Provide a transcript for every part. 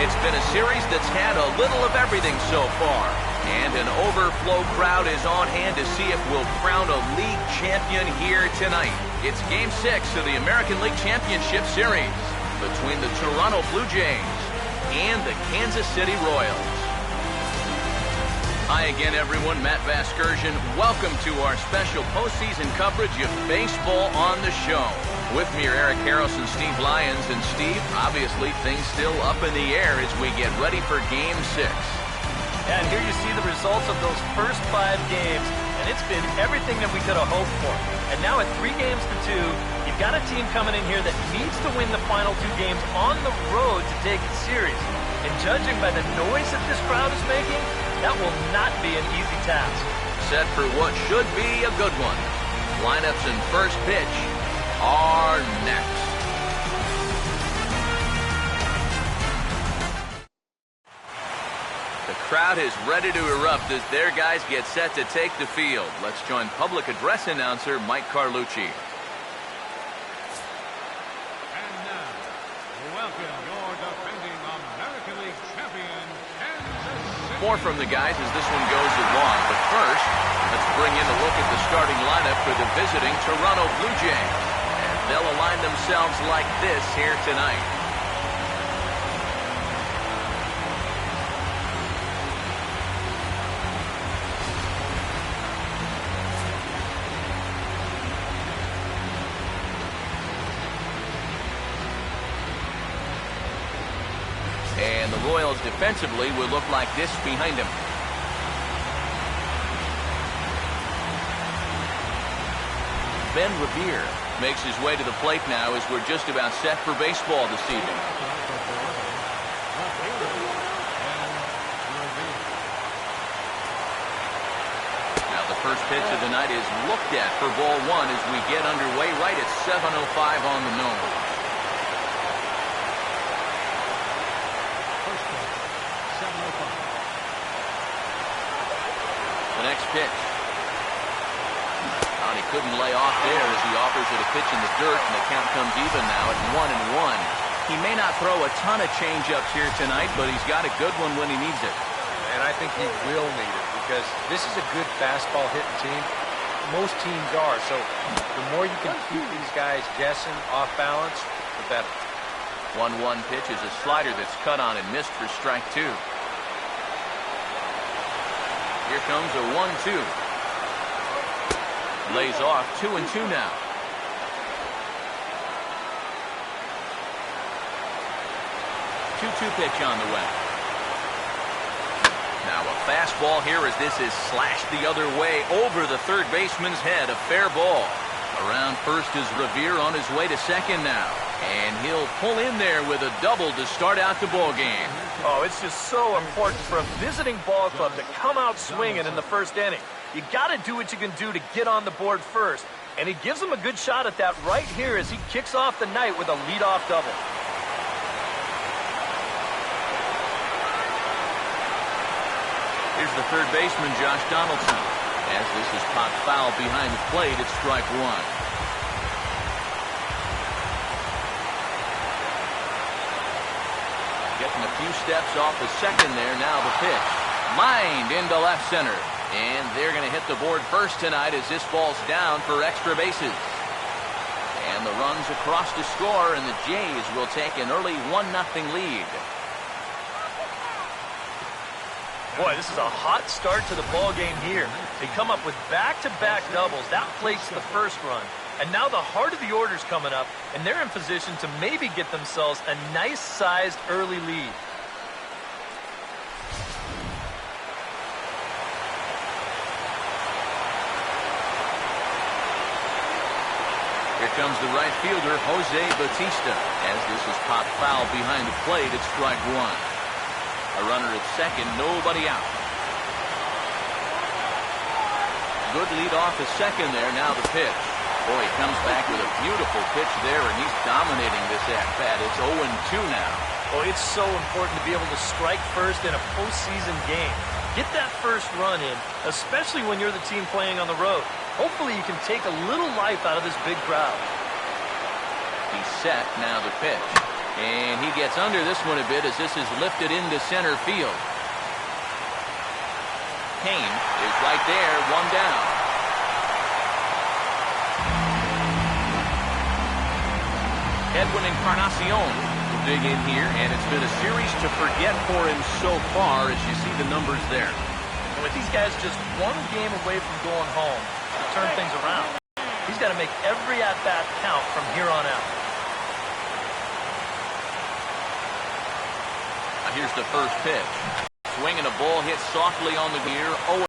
It's been a series that's had a little of everything so far. And an overflow crowd is on hand to see if we'll crown a league champion here tonight. It's Game 6 of the American League Championship Series between the Toronto Blue Jays and the Kansas City Royals. Hi again, everyone. Matt Vasgersian. Welcome to our special postseason coverage of baseball on the show. With me are Eric Harris and Steve Lyons. And Steve, obviously things still up in the air as we get ready for Game 6. And here you see the results of those first 5 games, and it's been everything that we could have hoped for. And now at 3 games to 2, you've got a team coming in here that needs to win the final 2 games on the road to take it serious. And judging by the noise that this crowd is making, that will not be an easy task. Set for what should be a good one. Lineups and first pitch are next. The crowd is ready to erupt as their guys get set to take the field. Let's join public address announcer Mike Carlucci. And now, welcome your defending American League champion, Kansas City. More from the guys as this one goes along. But first, let's bring in a look at the starting lineup for the visiting Toronto Blue Jays. And they'll align themselves like this here tonight. And the Royals defensively will look like this behind him. Ben Revere makes his way to the plate now as we're just about set for baseball this evening. Now the first pitch of the night is looked at for ball 1 as we get underway right at 7:05 on the nose. The next pitch. And he couldn't lay off there as he offers it a pitch in the dirt, and the count comes even now at 1-1. He may not throw a ton of changeups here tonight, but he's got a good one when he needs it. And I think he will need it because this is a good fastball hitting team. Most teams are, so the more you can keep these guys guessing off balance, the better. 1-1 pitch is a slider that's cut on and missed for strike 2. Here comes a 1-2. Lays off 2-2 now. 2-2 pitch on the way. Now a fastball here as this is slashed the other way over the third baseman's head. A fair ball. Around first is Revere on his way to second now. And he'll pull in there with a double to start out the ball game. Oh, it's just so important for a visiting ball club to come out swinging in the first inning. You got to do what you can do to get on the board first. And he gives them a good shot at that right here as he kicks off the night with a leadoff double. Here's the third baseman, Josh Donaldson. As this is popped foul behind the plate, it's strike 1. Getting a few steps off the second there. Now the pitch. Lined into left center. And they're going to hit the board first tonight as this ball's down for extra bases. And the runs across to score, and the Jays will take an early 1-0 lead. Boy, this is a hot start to the ball game here. They come up with back-to-back doubles. That plates the first run. And now the heart of the order's coming up, and they're in position to maybe get themselves a nice-sized early lead. Here comes the right fielder, Jose Bautista. As this is popped foul behind the plate, it's strike 1. A runner at second, nobody out. Good lead off the second there. Now the pitch. Boy, he comes back with a beautiful pitch there, and he's dominating this at-bat. It's 0-2 now. Well, it's so important to be able to strike first in a postseason game. Get that first run in, especially when you're the team playing on the road. Hopefully you can take a little life out of this big crowd. He's set. Now the pitch. And he gets under this one a bit as this is lifted into center field. Kane is right there, one down. Edwin Encarnacion will dig in here, and it's been a series to forget for him so far as you see the numbers there. And with these guys just one game away from going home to turn things around, he's got to make every at-bat count from here on out. Here's the first pitch. Swing and a ball hit softly on the gear, 0-1.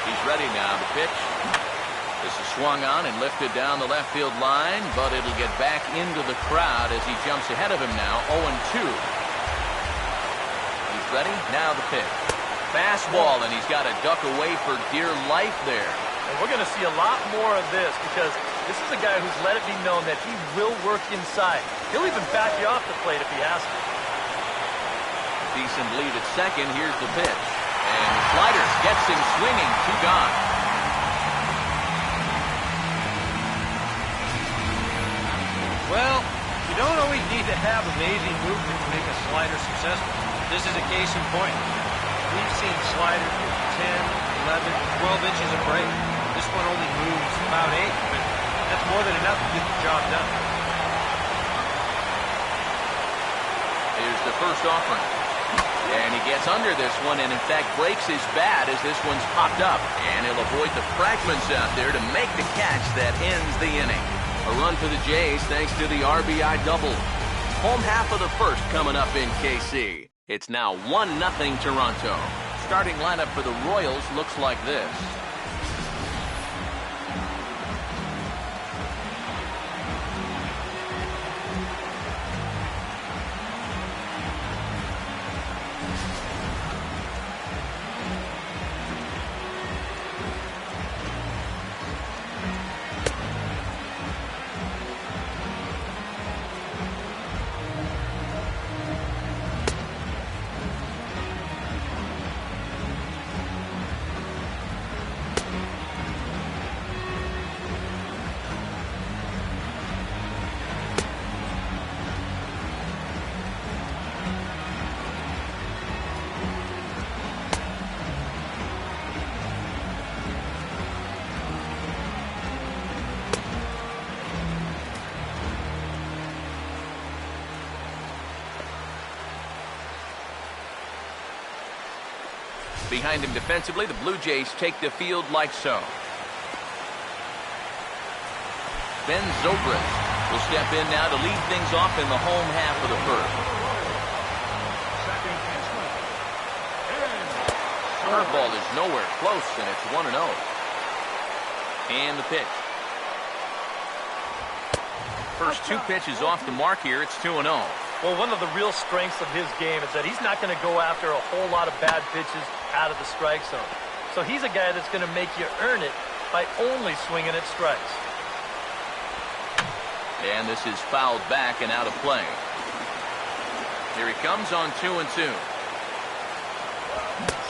He's ready now to pitch. This is swung on and lifted down the left field line, but it'll get back into the crowd as he jumps ahead of him now, 0-2. He's ready, now the pitch. Fastball, and he's got to duck away for dear life there. And we're going to see a lot more of this because this is a guy who's let it be known that he will work inside. He'll even back you off the plate if he has to. Decent lead at second. Here's the pitch. And slider gets him swinging. 2 gone. Well, you don't always need to have amazing movement to make a slider successful. This is a case in point. We've seen sliders with 10, 11, 12 inches of break. This one only moves about 8, but that's more than enough to get the job done. Here's the first offering. And he gets under this one and, in fact, breaks his bat as this one's popped up. And he'll avoid the fragments out there to make the catch that ends the inning. A run for the Jays thanks to the RBI double. Home half of the first coming up in KC. It's now 1-0 Toronto. Starting lineup for the Royals looks like this. Behind him defensively, the Blue Jays take the field like so. Ben Zobrist will step in now to lead things off in the home half of the first. Curveball is nowhere close, and it's 1-0. And the pitch. First 2 pitches off the mark here. It's 2-0. Well, one of the real strengths of his game is that he's not going to go after a whole lot of bad pitches out of the strike zone. So he's a guy that's going to make you earn it by only swinging at strikes. And this is fouled back and out of play. Here he comes on 2-2.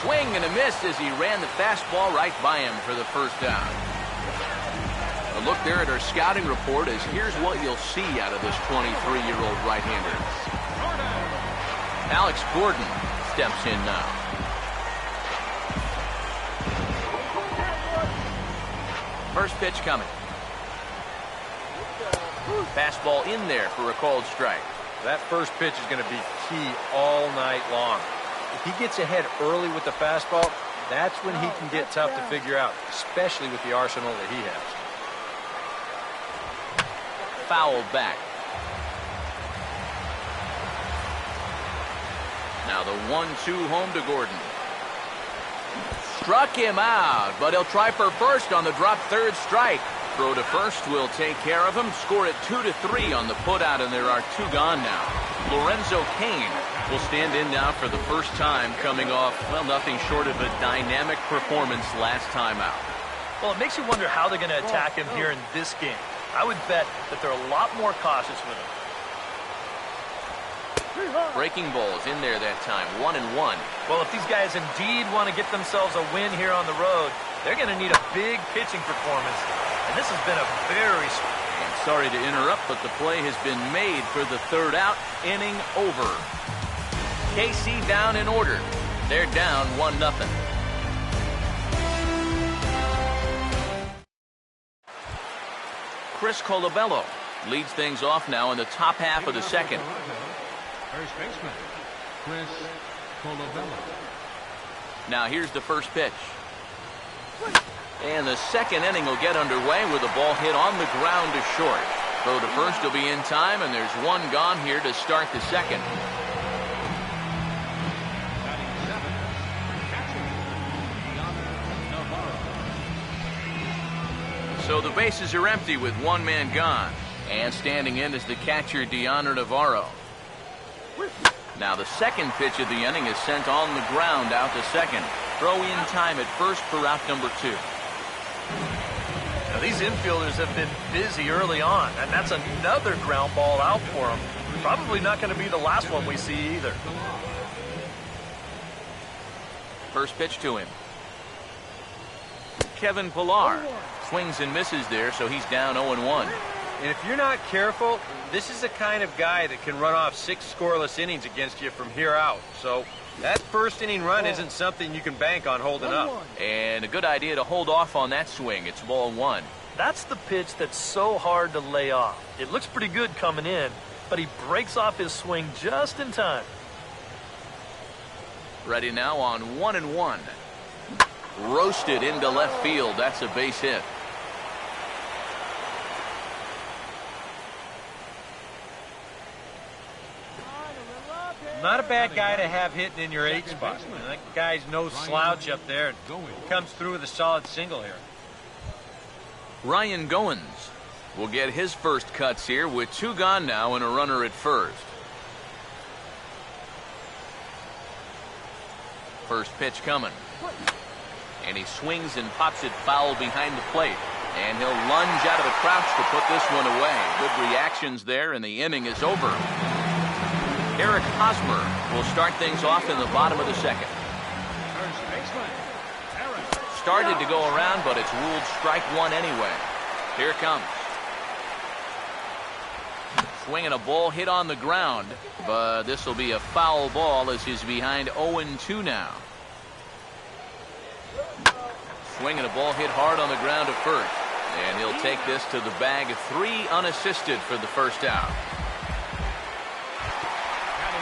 Swing and a miss as he ran the fastball right by him for the first down. A look there at our scouting report as here's what you'll see out of this 23-year-old right-hander. Alex Gordon steps in now. First pitch coming. Fastball in there for a called strike. That first pitch is going to be key all night long. If he gets ahead early with the fastball, that's when he can get tough to figure out, especially with the arsenal that he has. Fouled back. Now the 1-2 home to Gordon. Struck him out, but he'll try for first on the drop third strike. Throw to first will take care of him. Score it 2-3 on the putout, and there are 2 gone now. Lorenzo Cain will stand in now for the first time, coming off, well, nothing short of a dynamic performance last time out. Well, it makes you wonder how they're going to attack him here in this game. I would bet that they're a lot more cautious with him. Breaking balls in there that time, 1-1. Well, if these guys indeed want to get themselves a win here on the road, they're going to need a big pitching performance And this has been a very... And sorry to interrupt, but the play has been made for the third out. Inning over. KC down in order. They're down 1-0. Chris Colabello leads things off now in the top half of the second. First baseman, Chris Colabello. Now here's the first pitch. And the second inning will get underway with a ball hit on the ground to short. Throw to first will be in time, and there's one gone here to start the second. Batting seventh, catcher, Navarro. So the bases are empty with one man gone. And standing in is the catcher, Navarro. Now the second pitch of the inning is sent on the ground out to second. Throw in time at first for out number 2. Now, these infielders have been busy early on, and that's another ground ball out for them. Probably not going to be the last one we see either. First pitch to him. Kevin Pillar swings and misses there, so he's down 0-1. And if you're not careful, this is the kind of guy that can run off 6 scoreless innings against you from here out. So that first inning run isn't something you can bank on holding up. And a good idea to hold off on that swing. It's ball 1. That's the pitch that's so hard to lay off. It looks pretty good coming in, but he breaks off his swing just in time. Ready now on 1-1. Roasted into left field. That's a base hit. Not a bad guy to have hitting in your 8 spot. That guy's no slouch up there. He comes through with a solid single here. Ryan Goins will get his first cuts here with 2 gone now and a runner at first. First pitch coming. And he swings and pops it foul behind the plate. And he'll lunge out of the crouch to put this one away. Good reactions there, and the inning is over. Eric Hosmer will start things off in the bottom of the second. First baseman, Eric. Started to go around, but it's ruled strike 1 anyway. Here it comes. Swinging a ball hit on the ground, but this will be a foul ball as he's behind 0-2 now. Swinging a ball hit hard on the ground at first, and he'll take this to the bag. 3 unassisted for the first out.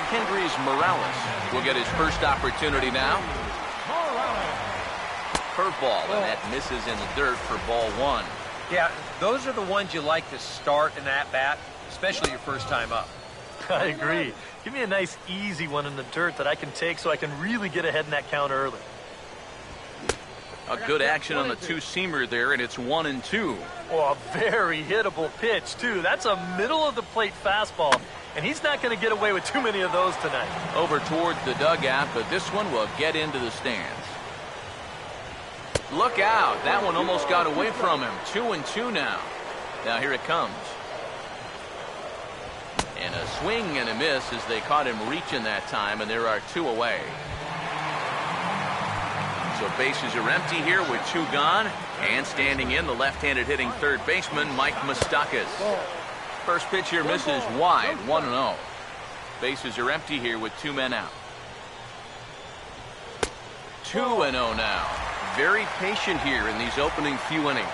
Kendrys Morales will get his first opportunity now. Curveball, and that misses in the dirt for ball 1. Yeah, those are the ones you like to start in that bat, especially your first time up. I agree. Give me a nice, easy one in the dirt that I can take so I can really get ahead in that count early. A good action on the 2-seamer there, and it's 1-2. Oh, a very hittable pitch, too. That's a middle-of-the-plate fastball, and he's not going to get away with too many of those tonight. Over towards the dugout, but this one will get into the stands. Look out. That one almost got away from him. 2-2 now. Now here it comes. And a swing and a miss as they caught him reaching that time, and there are 2 away. So bases are empty here with 2 gone. And standing in, the left-handed hitting third baseman, Mike Moustakas. First pitch here misses wide, 1-0. Bases are empty here with 2 men out. 2-0 now. Very patient here in these opening few innings.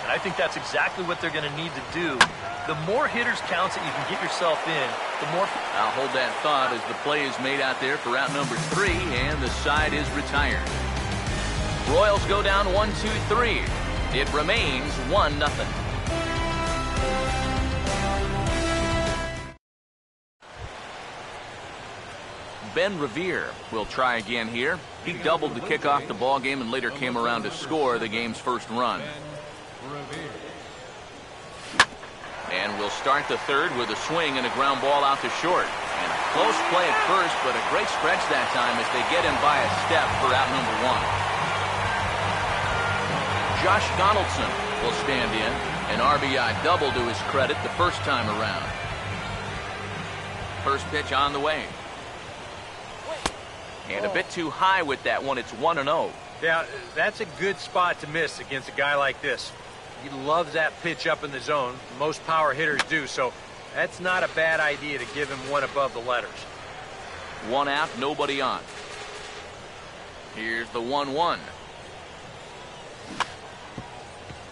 And I think that's exactly what they're going to need to do. The more hitters counts that you can get yourself in, the more... I'll hold that thought as the play is made out there for out number 3, and the side is retired. Royals go down 1-2-3. It remains 1-0. Ben Revere will try again here. He doubled to kick off the ball game and later came around to score the game's first run. And we'll start the third with a swing and a ground ball out to short. And a close play at first, but a great stretch that time as they get him by a step for out number 1. Josh Donaldson will stand in. An RBI double to his credit the first time around. First pitch on the way. And a bit too high with that one. It's 1-0. Yeah, that's a good spot to miss against a guy like this. He loves that pitch up in the zone. Most power hitters do, so that's not a bad idea to give him one above the letters. One out, nobody on. Here's the 1-1.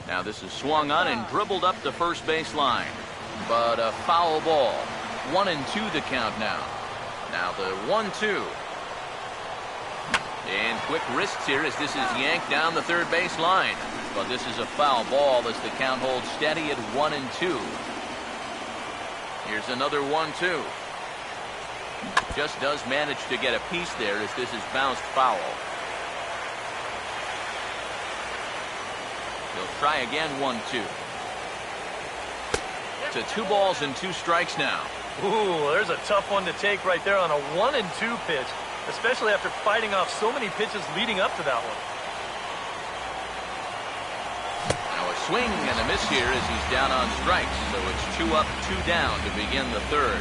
Now this is swung on and dribbled up the first base line. But a foul ball. 1-2 the count now. Now the 1-2. And quick wrists here as this is yanked down the third base line. But this is a foul ball as the count holds steady at 1-2. Here's another 1-2. Just does manage to get a piece there as this is bounced foul. He'll try again, 1-2. To 2 balls and 2 strikes now. Ooh, there's a tough one to take right there on a 1-2 pitch, especially after fighting off so many pitches leading up to that one. Now a swing and a miss here as he's down on strikes, so it's 2 up, 2 down to begin the third.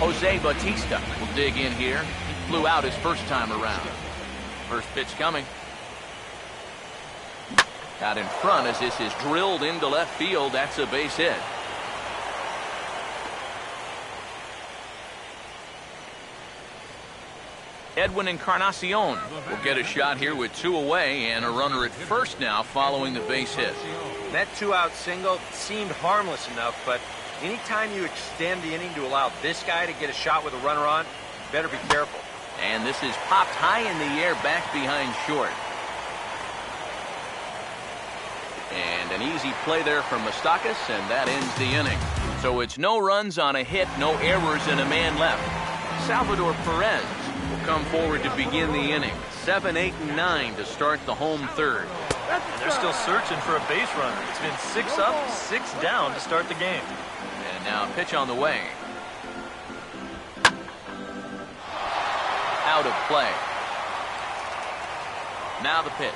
Jose Bautista will dig in here. He flew out his first time around. First pitch coming. Out in front as this is drilled into left field. That's a base hit. Edwin Encarnacion will get a shot here with 2 away and a runner at first now following the base hit. That 2-out single seemed harmless enough, but anytime you extend the inning to allow this guy to get a shot with a runner on, you better be careful. And this is popped high in the air back behind short. And an easy play there from Moustakas, and that ends the inning. So it's no runs on a hit, no errors, and a man left. Salvador Perez will come forward to begin the inning. 7, 8, and 9 to start the home third. And they're still searching for a base runner. It's been 6 up, 6 down to start the game. And now pitch on the way. Out of play. Now the pitch.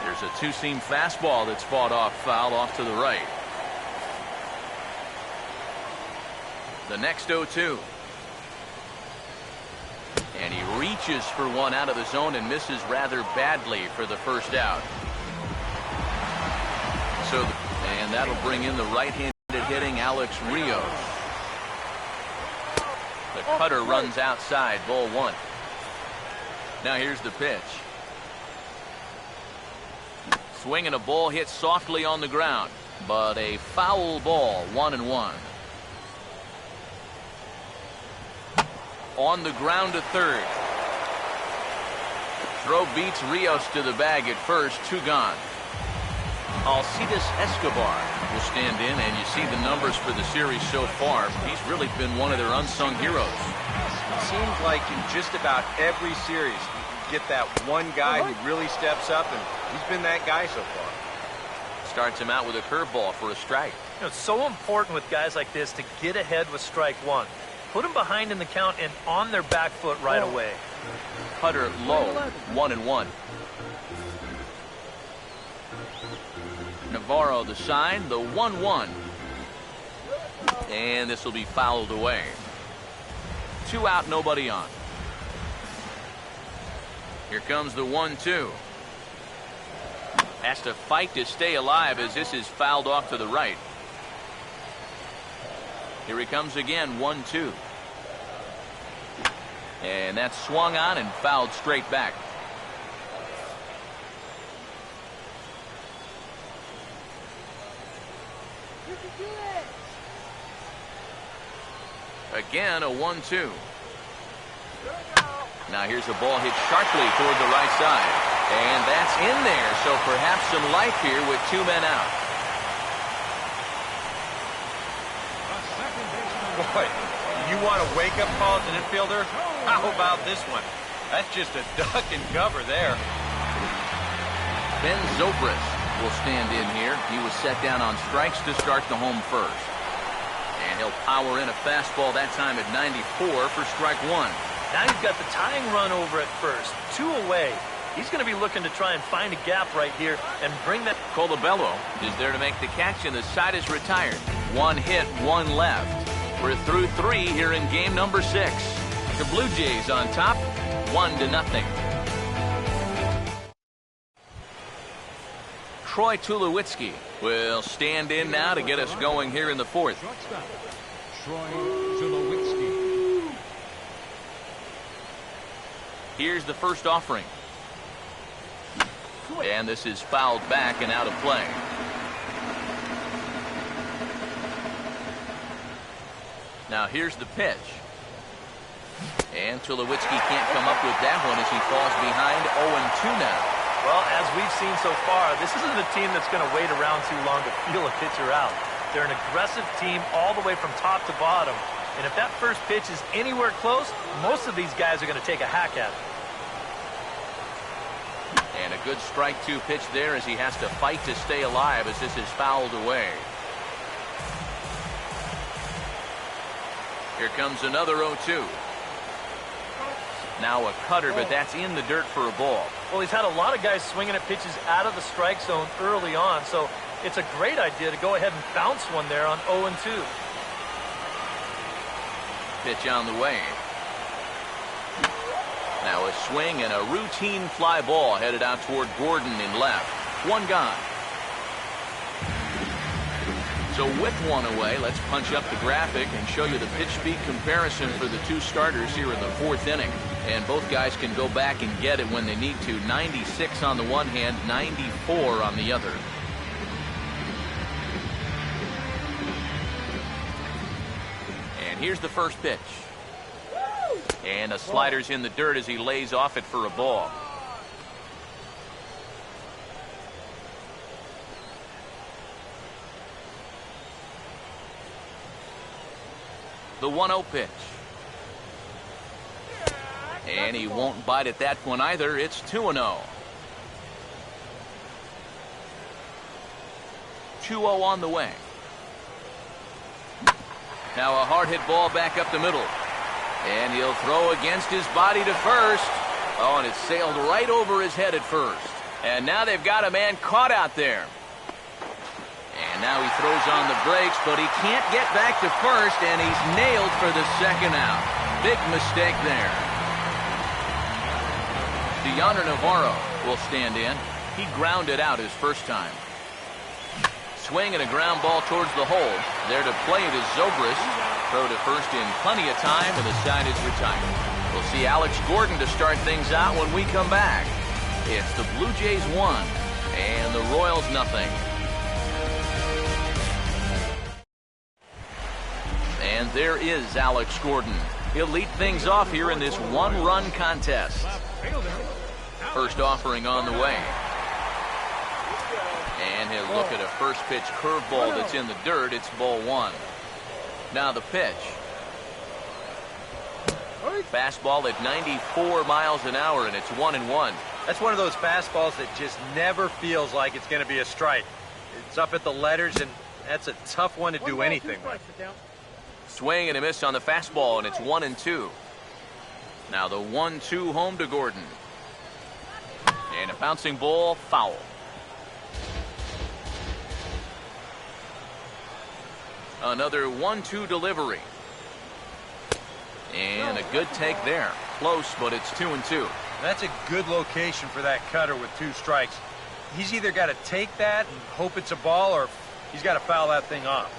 There's a 2-seam fastball that's fought off foul off to the right. The next 0-2. And he reaches for one out of the zone and misses rather badly for the first out. And that'll bring in the right-handed hitting Alex Rios. The cutter runs outside, ball 1. Now here's the pitch. Swing and a ball hit softly on the ground, but a foul ball, 1-1. On the ground to third. Throw beats Rios to the bag at first, 2 gone. Alcides Escobar will stand in, and you see the numbers for the series so far. He's really been one of their unsung heroes. It seems like in just about every series, get that one guy who really steps up, and he's been that guy so far. Starts him out with a curveball for a strike. You know, it's so important with guys like this to get ahead with strike 1. Put them behind in the count and on their back foot right away. Cutter low, 1-1. Navarro the sign, the 1-1. And this will be fouled away. 2 out, nobody on. Here comes the 1-2. Has to fight to stay alive as this is fouled off to the right. Here he comes again, 1-2. And that's swung on and fouled straight back. Again, a 1-2. Now here's a ball hit sharply toward the right side. And that's in there, so perhaps some life here with 2 men out. Boy, you want a wake-up call as an infielder? How about this one? That's just a duck and cover there. Ben Zobrist will stand in here. He was set down on strikes to start the home first. And he'll power in a fastball that time at 94 for strike 1. Now you've got the tying run over at first. 2 away. He's going to be looking to try and find a gap right here and bring that. Colabello is there to make the catch, and the side is retired. 1 hit, 1 left. We're through 3 here in game number 6. The Blue Jays on top, 1-0. Troy Tulowitzki will stand in now to get us going here in the fourth. Shortstop, Troy Tulowitzki. Here's the first offering. And this is fouled back and out of play. Now here's the pitch. And Tulowitzki can't come up with that one as he falls behind 0-2 now. Well, as we've seen so far, this isn't a team that's going to wait around too long to feel a pitcher out. They're an aggressive team all the way from top to bottom. And if that first pitch is anywhere close, most of these guys are going to take a hack at it. And a good strike two pitch there as he has to fight to stay alive as this is fouled away. Here comes another 0-2. Now a cutter, but that's in the dirt for a ball. Well, he's had a lot of guys swinging at pitches out of the strike zone early on, so it's a great idea to go ahead and bounce one there on 0-2. Pitch on the way. Now a swing and a routine fly ball headed out toward Gordon in left. One gone. So with one away, let's punch up the graphic and show you the pitch speed comparison for the two starters here in the fourth inning. And both guys can go back and get it when they need to. 96 on the one hand, 94 on the other. And here's the first pitch. And a slider's in the dirt as he lays off it for a ball. The 1-0 pitch. And he won't bite at that one either. It's 2-0. 2-0 on the way. Now a hard hit ball back up the middle. And he'll throw against his body to first. Oh, and it sailed right over his head at first. And now they've got a man caught out there. And now he throws on the brakes, but he can't get back to first, and he's nailed for the second out. Big mistake there. Deoner Navarro will stand in. He grounded out his first time. Swing and a ground ball towards the hole. There to play it is Zobrist. Throw to first in plenty of time, and the side is retired. We'll see Alex Gordon to start things out when we come back. It's the Blue Jays 1 and the Royals nothing. And there is Alex Gordon. He'll lead things off here in this one-run contest. First offering on the way. And he'll look at a first pitch curveball that's in the dirt. It's ball one. Now the pitch. Fastball at 94 miles an hour, and it's 1-1. That's one of those fastballs that just never feels like it's going to be a strike. It's up at the letters, and that's a tough one to do anything with. Swing and a miss on the fastball, and it's 1-2. Now the 1-2 home to Gordon. And a bouncing ball, foul. Another 1-2 delivery. And a good take there. Close, but it's 2-2. That's a good location for that cutter with two strikes. He's either got to take that and hope it's a ball, or he's got to foul that thing off.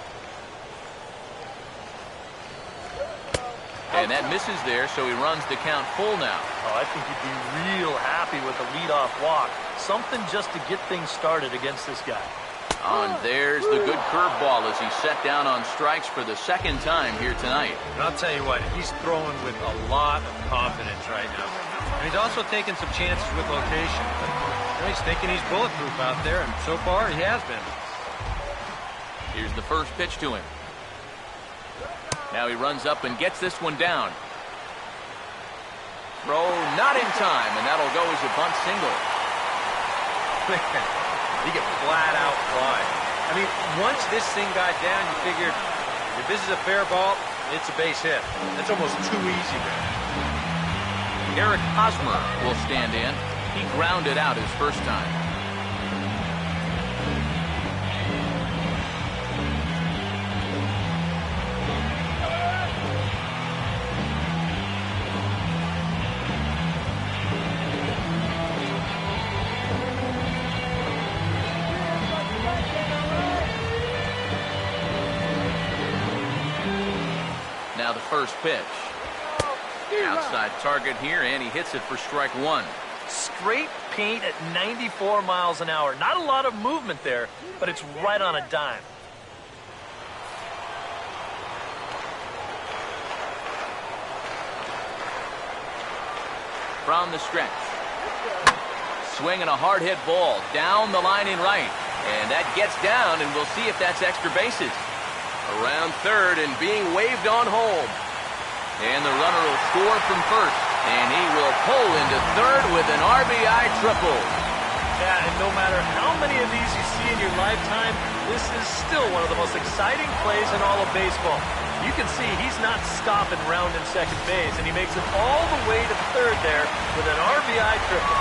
And that misses there, so he runs the count full now. Oh, I think he'd be real happy with a leadoff walk. Something just to get things started against this guy. And there's the good curveball as he's set down on strikes for the second time here tonight. And I'll tell you what, he's throwing with a lot of confidence right now. And he's also taking some chances with location. But he's thinking he's bulletproof out there, and so far he has been. Here's the first pitch to him. Now he runs up and gets this one down. Throw not in time, and that'll go as a bunt single. He get flat out fly. I mean, once this thing got down, you figured if this is a fair ball, it's a base hit. That's almost too easy there. Eric Hosmer will stand in. He grounded out his first time. Now the first pitch. Outside target here, and he hits it for strike one. Straight paint at 94 miles an hour. Not a lot of movement there, but it's right on a dime. From the stretch. Swinging a hard hit ball down the line in right. And that gets down, and we'll see if that's extra bases. Around third and being waved on home. And the runner will score from first. And he will pull into third with an RBI triple. Yeah, and no matter how many of these you see in your lifetime, this is still one of the most exciting plays in all of baseball. You can see he's not stopping rounding second base, and he makes it all the way to third there with an RBI triple.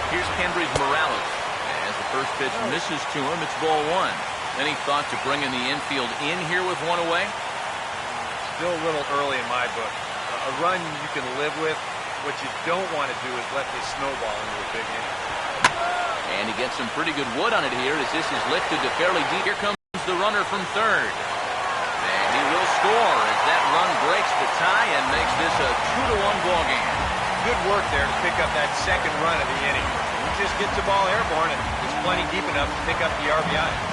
Here's Kendrys Morales. As the first pitch misses to him, it's ball one. Any thought to bringing the infield in here with one away? Still a little early in my book. A run you can live with. What you don't want to do is let this snowball into a big inning. And he gets some pretty good wood on it here as this is lifted to fairly deep. Here comes the runner from third. And he will score as that run breaks the tie and makes this a 2-1 ball game. Good work there to pick up that second run of the inning. He just gets the ball airborne and it's plenty deep enough to pick up the RBI.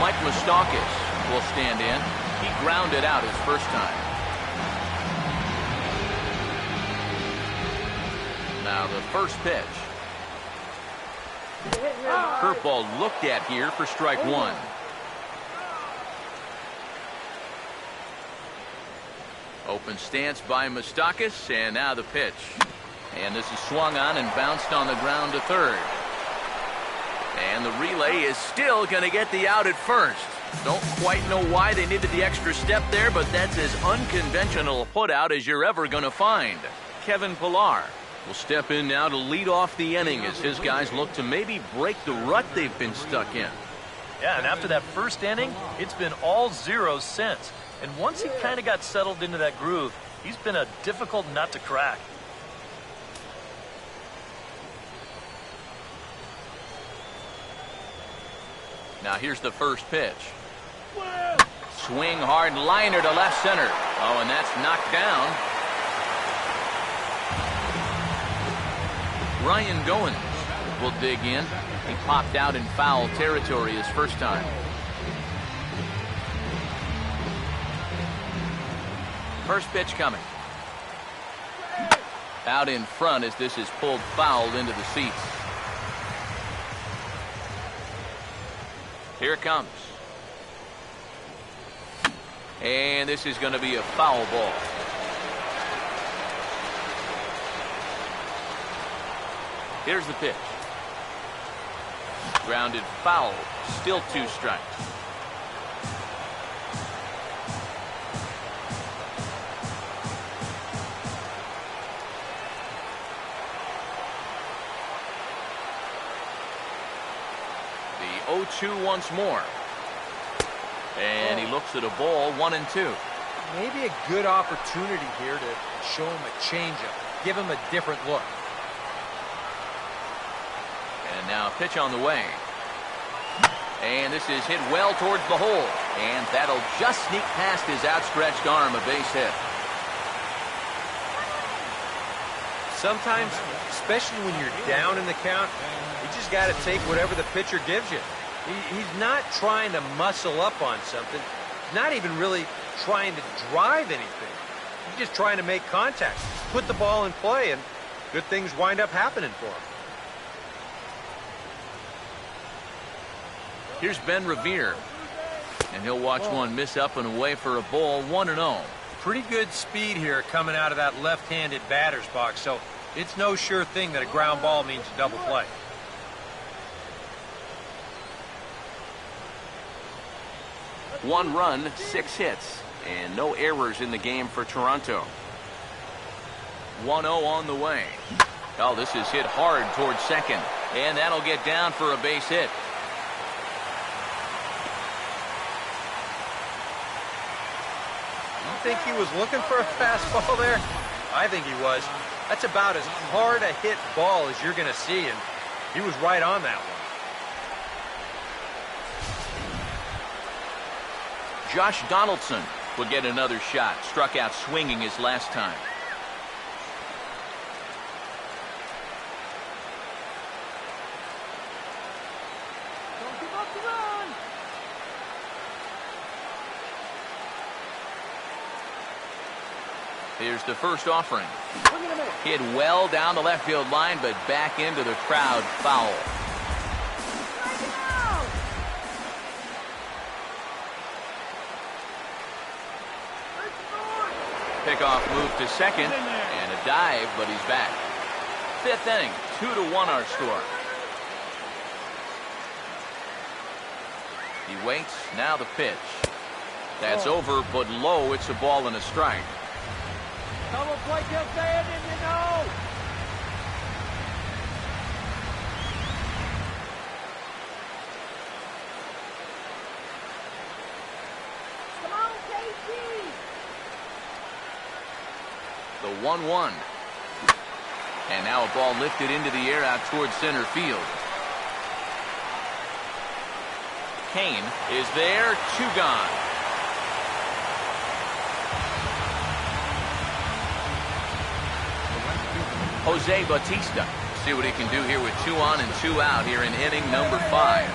Mike Moustakas will stand in. He grounded out his first time. Now the first pitch. Curveball looked at here for strike one. Open stance by Moustakas, and now the pitch. And this is swung on and bounced on the ground to third. And the relay is still going to get the out at first. Don't quite know why they needed the extra step there, but that's as unconventional a put out as you're ever going to find. Kevin Pillar will step in now to lead off the inning as his guys look to maybe break the rut they've been stuck in. Yeah, and after that first inning, it's been all zeros since. And once he kind of got settled into that groove, he's been a difficult nut to crack. Now here's the first pitch. Swing hard liner to left center. Oh, and that's knocked down. Ryan Goins will dig in. He popped out in foul territory his first time. First pitch coming. Out in front as this is pulled foul into the seats. Here it comes. And this is going to be a foul ball. Here's the pitch. Grounded foul. Still 2 strikes. The 0-2 once more. And he looks at a ball, 1-2. Maybe a good opportunity here to show him a changeup. Give him a different look. And now a pitch on the way. And this is hit well towards the hole. And that'll just sneak past his outstretched arm, a base hit. Sometimes, especially when you're down in the count, you just got to take whatever the pitcher gives you. He's not trying to muscle up on something. Not even really trying to drive anything. He's just trying to make contact. Put the ball in play, and good things wind up happening for him. Here's Ben Revere. And he'll watch one miss up and away for a ball, 1-0. Pretty good speed here coming out of that left-handed batter's box, so it's no sure thing that a ground ball means a double play. One run, 6 hits, and no errors in the game for Toronto. 1-0 on the way. Oh, this is hit hard towards second, and that'll get down for a base hit. You think he was looking for a fastball there? I think he was. That's about as hard a hit ball as you're going to see, and he was right on that one. Josh Donaldson will get another shot. Struck out swinging his last time. Don't give up the run. Here's the first offering. Hit well down the left field line, but back into the crowd. Foul. Pickoff move to second, and a dive, but he's back. Fifth inning, 2-1 our score. He waits, now the pitch. That's over, but low. It's a ball and a strike. Come on, play till saying it, you know. Come on, KC. The 1-1. And now a ball lifted into the air out towards center field. Kane is there, 2 gone. Jose Bautista. See what he can do here with 2 on and 2 out here in inning number 5.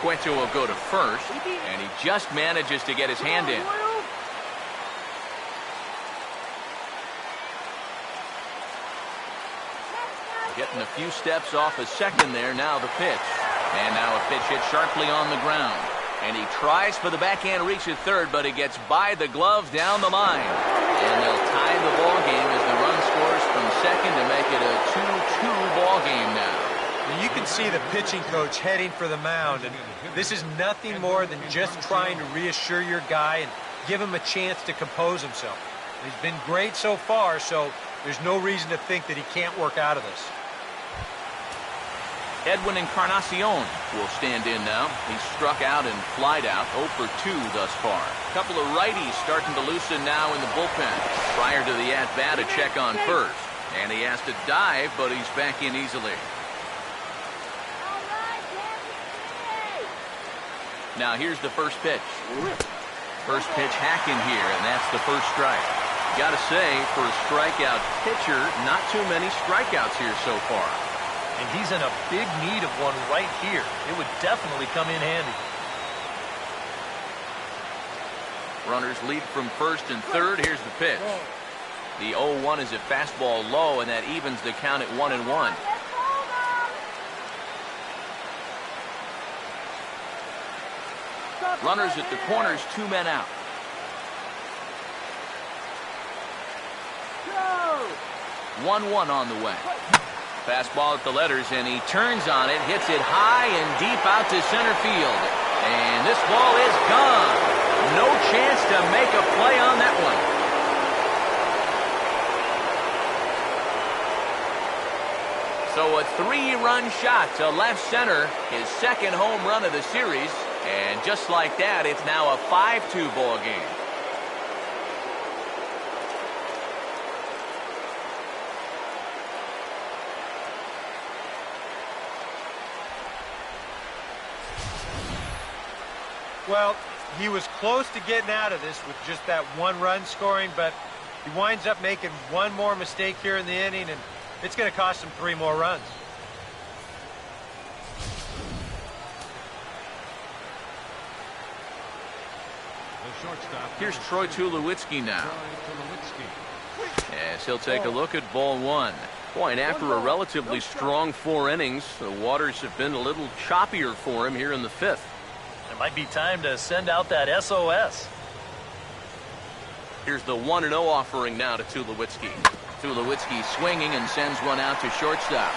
Cueto will go to first, and he just manages to get his hand in. Getting a few steps off a second there. Now the pitch. And now a pitch hit sharply on the ground. And he tries for the backhand reach at third, but he gets by the glove down the line. And they'll tie the ball game as the run scores from second to make it a 2-2 ball game now. You can see the pitching coach heading for the mound, and this is nothing more than just trying to reassure your guy and give him a chance to compose himself. He's been great so far, so there's no reason to think that he can't work out of this. Edwin Encarnacion will stand in now. He's struck out and flied out, 0 for 2 thus far. A couple of righties starting to loosen now in the bullpen. Prior to the at-bat, a check on first. And he has to dive, but he's back in easily. Now here's the first pitch. First pitch hacking here, and that's the first strike. Gotta say, for a strikeout pitcher, not too many strikeouts here so far. And he's in a big need of one right here. It would definitely come in handy. Runners lead from first and third. Here's the pitch. The 0-1 is a fastball low, and that evens the count at 1-1. Runners at the corners, 2 men out. 1-1 on the way. Fastball at the letters, and he turns on it, hits it high and deep out to center field. And this ball is gone. No chance to make a play on that one. So a 3-run shot to left center, his second home run of the series. And just like that, it's now a 5-2 ball game. Well, he was close to getting out of this with just that 1 run scoring, but he winds up making one more mistake here in the inning, and it's going to cost him 3 more runs. Here's Troy Tulowitzki now. As he'll take a look at ball 1. Boy, and after a relatively strong 4 innings, the waters have been a little choppier for him here in the 5th. It might be time to send out that SOS. Here's the 1-0 offering now to Tulowitzki. Tulowitzki swinging and sends one out to shortstop.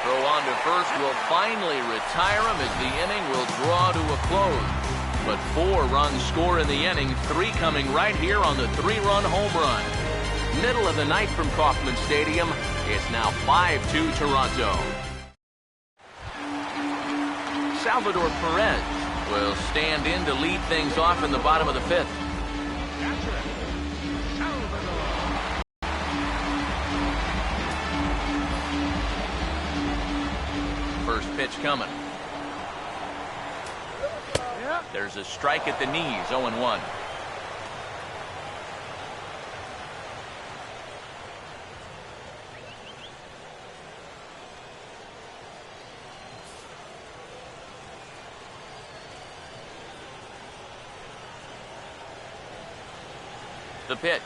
Throw on to first will finally retire him as the inning will draw to a close. But 4 runs score in the inning, 3 coming right here on the 3-run home run. Middle of the night from Kauffman Stadium. It's now 5-2 Toronto. Salvador Perez will stand in to lead things off in the bottom of the 5th. pitch coming. There's a strike at the knees, 0-1. The pitch.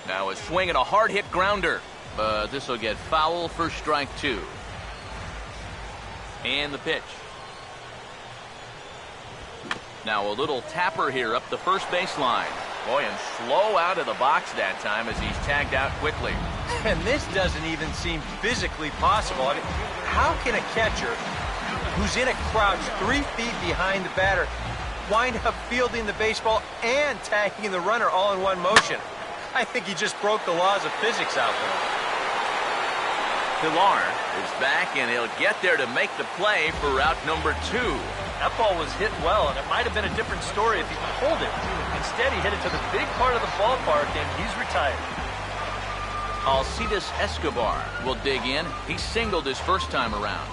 Now a swing and a hard hit grounder, but this will get foul for strike 2. And the pitch. Now a little tapper here up the first baseline. Boy, and slow out of the box that time as he's tagged out quickly. And this doesn't even seem physically possible. I mean, how can a catcher who's in a crouch 3 feet behind the batter wind up fielding the baseball and tagging the runner all in one motion? I think he just broke the laws of physics out there. Pilar is back, and he'll get there to make the play for route number 2. That ball was hit well, and it might have been a different story if he pulled it. Instead, he hit it to the big part of the ballpark, and he's retired. Alcides Escobar will dig in. He singled his first time around.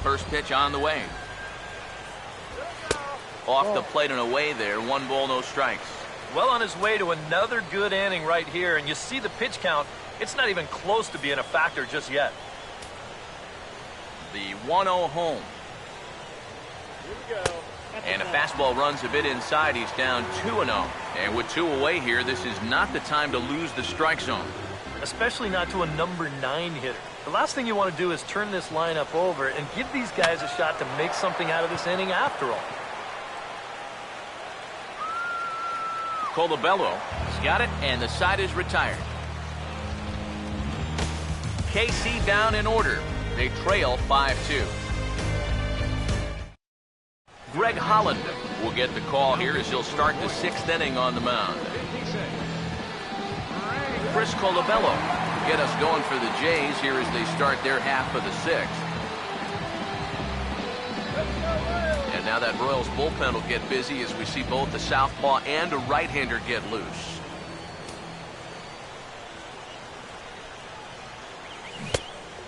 First pitch on the way. Off the plate and away there. 1 ball, no strikes. Well on his way to another good inning right here, and you see the pitch count. It's not even close to being a factor just yet. The 1-0 home. And a fastball runs a bit inside. He's down 2-0. And with 2 away here, this is not the time to lose the strike zone. Especially not to a number 9 hitter. The last thing you want to do is turn this lineup over and give these guys a shot to make something out of this inning after all. Colabello has got it, and the side is retired. KC down in order. They trail 5-2. Greg Holland will get the call here as he'll start the 6th inning on the mound. Chris Colabello will get us going for the Jays here as they start their half of the 6th. And now that Royals bullpen will get busy as we see both a southpaw and a right-hander get loose.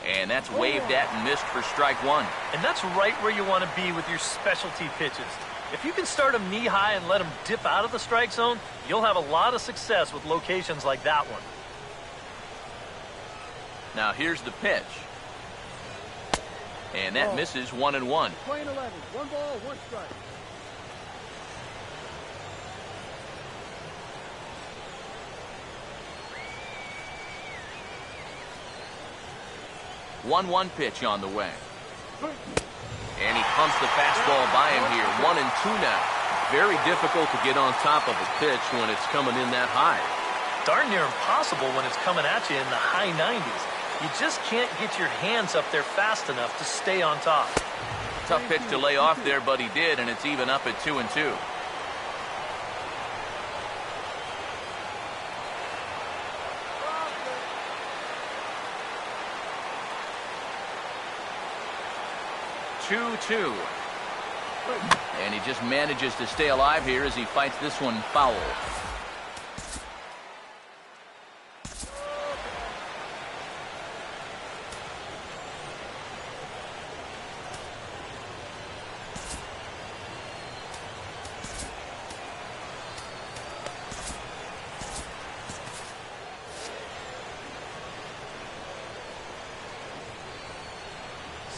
And that's waved at and missed for strike 1. And that's right where you want to be with your specialty pitches. If you can start them knee-high and let them dip out of the strike zone, you'll have a lot of success with locations like that one. Now here's the pitch. And that misses 1-1. Playing 11. 1 ball, 1 strike. One pitch on the way. And he pumps the fastball by him here. 1-2 now. Very difficult to get on top of a pitch when it's coming in that high. Darn near impossible when it's coming at you in the high 90s. You just can't get your hands up there fast enough to stay on top. Tough pitch to lay off there, but he did, and it's even up at 2-2. And he just manages to stay alive here as he fights this one foul.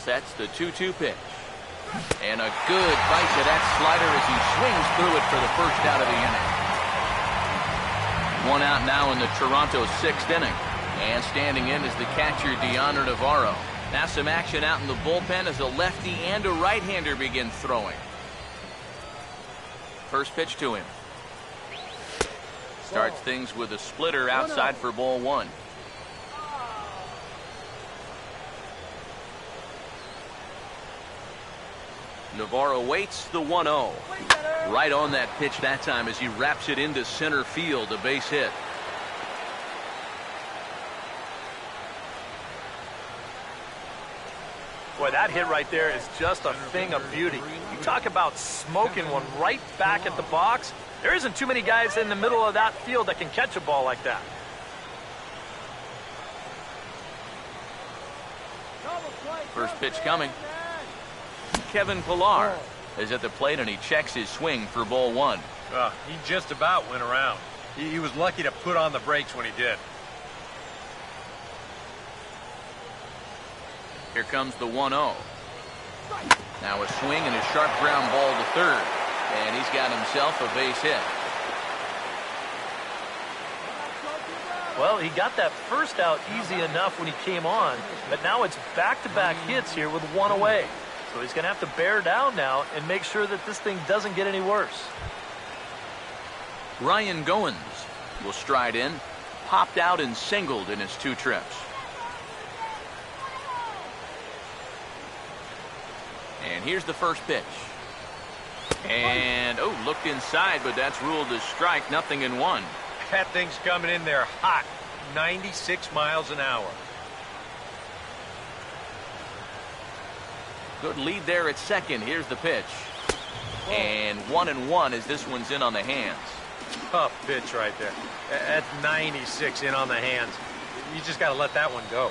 Sets the 2-2 pitch. And a good bite to that slider as he swings through it for the first out of the inning. 1 out now in the Toronto 6th inning. And standing in is the catcher, Deoner Navarro. Now some action out in the bullpen as a lefty and a right-hander begin throwing. First pitch to him. Starts things with a splitter outside for ball 1. Navarro waits the 1-0. Right on that pitch that time as he wraps it into center field, a base hit. Boy, that hit right there is just a thing of beauty. You talk about smoking one right back at the box. There isn't too many guys in the middle of that field that can catch a ball like that. First pitch coming. Kevin Pillar is at the plate, and he checks his swing for ball one. He just about went around. He was lucky to put on the brakes when he did. Here comes the 1-0. Now a swing and a sharp ground ball to third. And he's got himself a base hit. Well, he got that first out easy enough when he came on, but now it's back-to-back hits here with one away. So he's going to have to bear down now and make sure that this thing doesn't get any worse. Ryan Goins will stride in, popped out and singled in his 2 trips. And here's the first pitch. And, looked inside, but that's ruled as strike, 0-1. That thing's coming in there hot, 96 miles an hour. Good lead there at second. Here's the pitch. And 1-1 as this one's in on the hands. Tough pitch right there. That's 96 in on the hands. You just got to let that one go.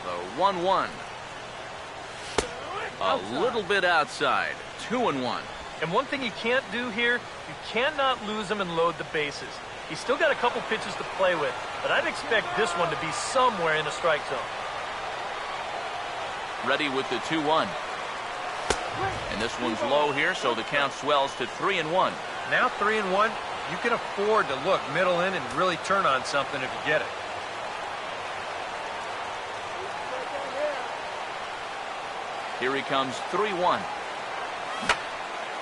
The 1-1. A little bit outside. 2-1. And one thing you can't do here, you cannot lose him and load the bases. He's still got a couple pitches to play with, but I'd expect this one to be somewhere in the strike zone. Ready with the 2-1. And this one's low here, so the count swells to 3-1. Now 3-1, you can afford to look middle in and really turn on something if you get it. Here he comes, 3-1.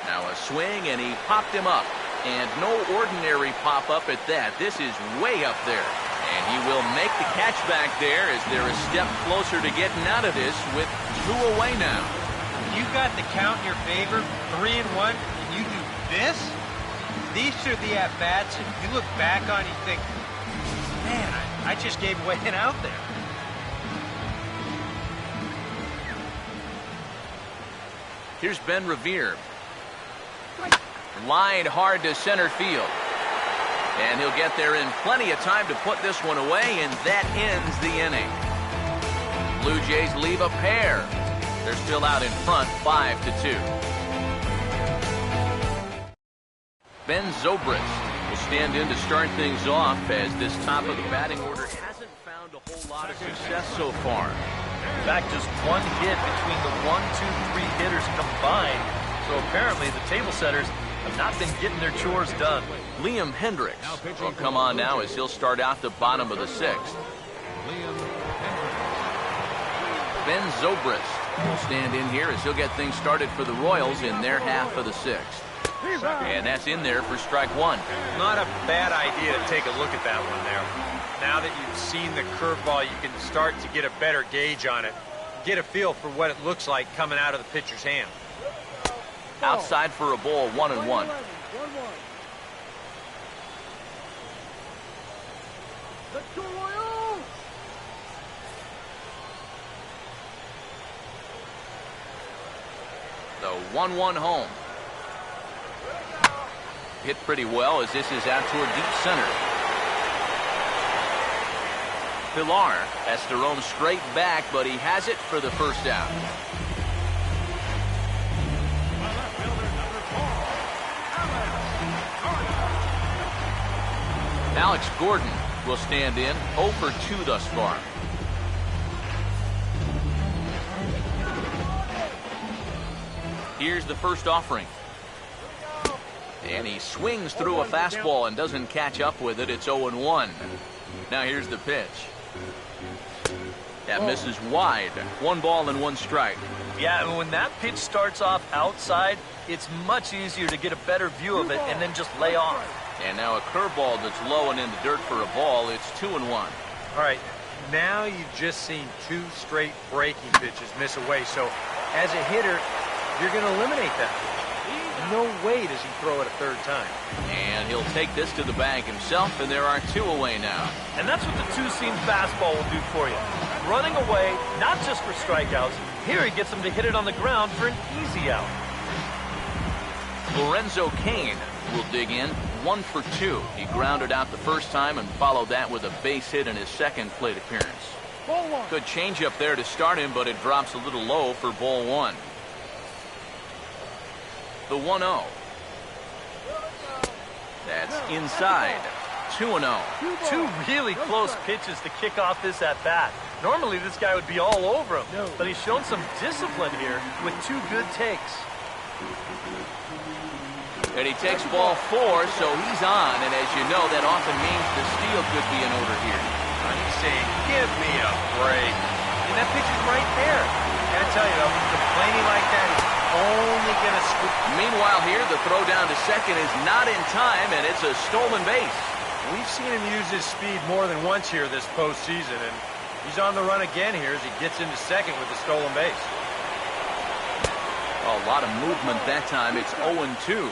Now a swing, and he popped him up. And no ordinary pop-up at that. This is way up there. And he will make the catch back there as they're a step closer to getting out of this with 2 away now. You got the count in your favor, 3-1, and you do this? These are the at-bats, and you look back on it, you think, man, I just gave away an out there. Here's Ben Revere. Line hard to center field. And he'll get there in plenty of time to put this one away, and that ends the inning. Blue Jays leave a pair. They're still out in front, 5-2. Ben Zobrist will stand in to start things off as this top of the batting order hasn't found a whole lot of success so far. In fact, just one hit between the 1, 2, 3 hitters combined. So apparently the table setters have not been getting their chores done. Liam Hendricks will come on now as he'll start out the bottom of the 6th. Ben Zobrist will stand in here as he'll get things started for the Royals in their half of the 6th. And that's in there for strike 1. Not a bad idea to take a look at that one there. Now that you've seen the curveball, you can start to get a better gauge on it. Get a feel for what it looks like coming out of the pitcher's hand. Outside for a ball, 1-1. The 1-1 home. Hit pretty well as this is out toward deep center. Pillar has to roam straight back, but he has it for the first out. Alex Gordon will stand in, 0 for 2 thus far. Here's the first offering. And he swings through a fastball and doesn't catch up with it. It's 0-1. Now here's the pitch. That misses wide. 1 ball and 1 strike. Yeah, when that pitch starts off outside, it's much easier to get a better view of it and then just lay off. And now a curveball that's low and in the dirt for a ball. It's 2-1. All right, now you've just seen 2 straight breaking pitches miss away. So as a hitter, you're going to eliminate that. No way does he throw it a 3rd time. And he'll take this to the bag himself, and there are 2 away now. And that's what the 2-seam fastball will do for you. Running away, not just for strikeouts. Here he gets him to hit it on the ground for an easy out. Lorenzo Cain will dig in, 1 for 2. He grounded out the first time and followed that with a base hit in his 2nd plate appearance. Ball one. Good changeup there to start him, but it drops a little low for ball one. The 1-0. That's inside. 2-0. Two really close pitches to kick off this at-bat. Normally this guy would be all over him, but he's shown some discipline here with two good takes. And he takes ball four, so he's on, and as you know, that often means the steal could be in order here. He's saying, give me a break. And that pitch is right there. I gotta tell you, though, complaining like that is only gonna scoop. Meanwhile here, the throw down to second is not in time, and it's a stolen base. We've seen him use his speed more than once here this postseason, and he's on the run again here as he gets into second with the stolen base. A lot of movement that time. It's 0-2.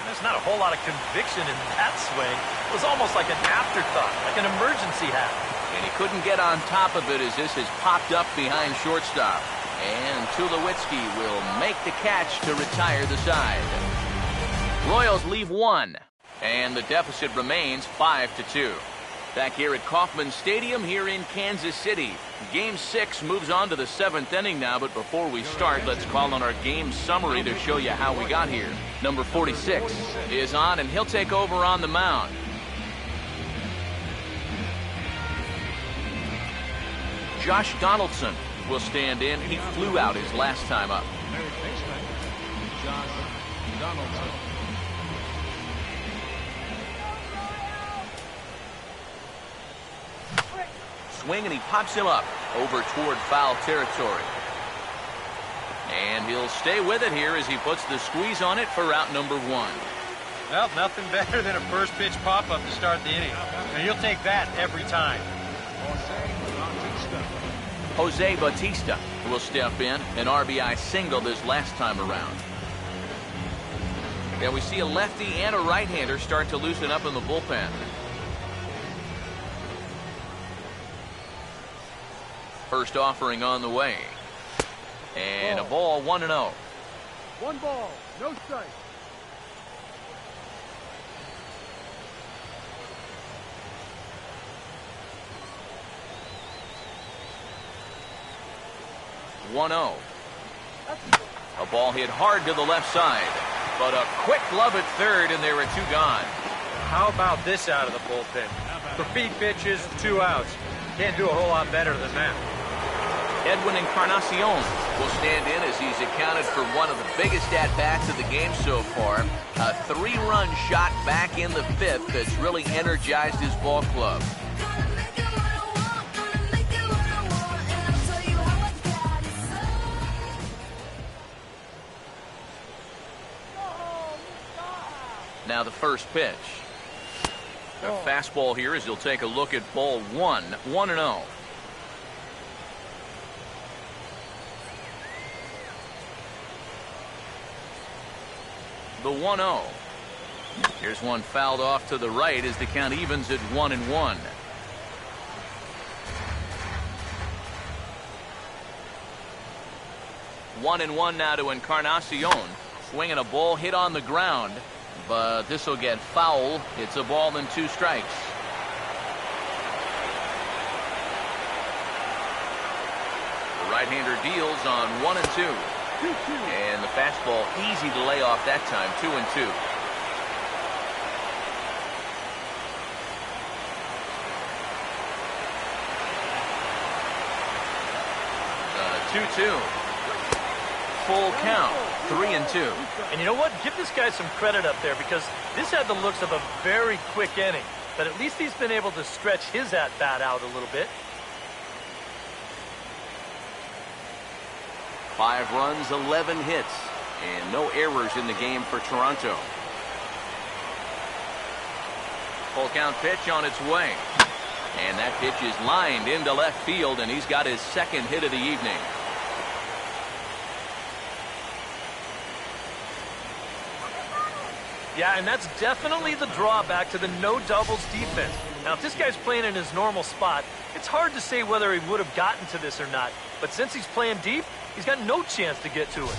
There's not a whole lot of conviction in that swing. It was almost like an afterthought, like an emergency hat. And he couldn't get on top of it as this has popped up behind shortstop. And Tulowitzki will make the catch to retire the side. Royals leave one, and the deficit remains 5-2. Back here at Kauffman Stadium here in Kansas City. Game 6 moves on to the 7th inning now, but before we start, let's call on our game summary to show you how we got here. Number 46 is on, and he'll take over on the mound. Josh Donaldson will stand in. He flew out his last time up. Josh Donaldson. Swing, and he pops him up over toward foul territory. And he'll stay with it here as he puts the squeeze on it for out number one. Well, nothing better than a first pitch pop-up to start the inning. And you'll take that every time. Jose Bautista will step in, an RBI single this last time around. And we see a lefty and a right-hander start to loosen up in the bullpen. First offering on the way. And a ball, 1-0. One ball, no strike. A ball hit hard to the left side, but a quick glove at third, and there are two gone. How about this out of the bullpen? 3 pitches, 2 outs. Can't do a whole lot better than that. Edwin Encarnacion will stand in as he's accounted for one of the biggest at-bats of the game so far. A 3-run shot back in the 5th that's really energized his ball club. Now the first pitch. A fastball here as he'll take a look at ball 1, 1-0. The 1-0. Here's one fouled off to the right as the count evens at 1-1. One and one now to Encarnacion. Swinging a ball hit on the ground, but this will get foul. It's a ball and 2 strikes. The right-hander deals on 1 and 2. And the fastball easy to lay off that time, 2-2. 2-2. Full count, 3-2. And you know what? Give this guy some credit up there because this had the looks of a very quick inning. But at least he's been able to stretch his at-bat out a little bit. 5 runs, 11 hits, and no errors in the game for Toronto. Full count pitch on its way. And that pitch is lined into left field, and he's got his 2nd hit of the evening. Yeah, and that's definitely the drawback to the no-doubles defense. Now, if this guy's playing in his normal spot, it's hard to say whether he would have gotten to this or not. But since he's playing deep, he's got no chance to get to it.